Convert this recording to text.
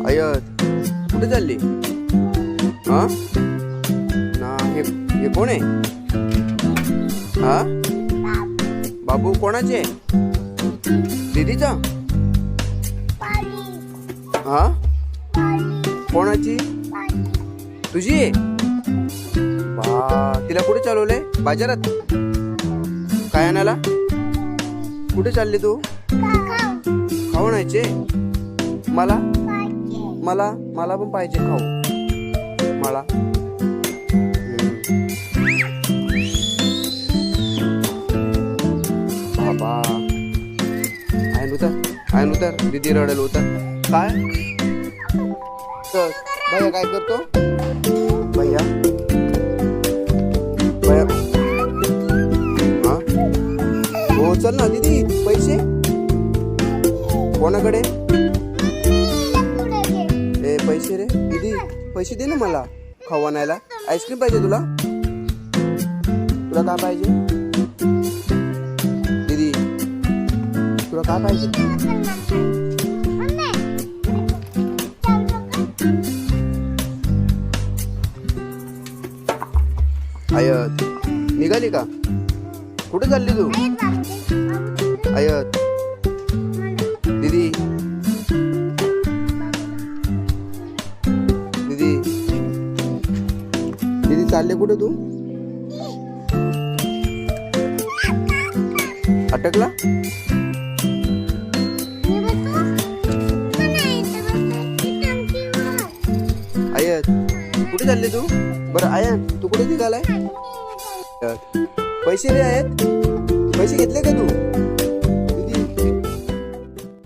अय्यत कुठे चालली? हा ना हे कोण आहे? हा बाबू कोणाचे? दीदीचा? हा कोणाची? तुझी आहे? तिला कुठे चालवलंय? बाजारात? काय आणायला? कुठे चालली तू? खाऊ आणायचे? मला मला मला पण पाहिजे खाऊ मला. बाबा आहे तर दीदी रडेल होता. काय तर भैया काय करतो? भैया भैया हा हो चल ना दीदी. पैसे कोणाकडे? ए पैसे रे दीदी, पैसे दे ना मला खाऊ आणायला. आईस्क्रीम पाहिजे तुला? तुला काय पाहिजे दीदी? तुला काय पाहिजे? अय्यत निघाली का? कुठे चालली तू? अय्यत दीदी दीदी दीदी चालले कुठे तू? अटकला? अय्यत कुठे चालली तू? बरं आयन तू कुठे निघालाय? पैसे रे आहेत? पैसे घेतले का तू?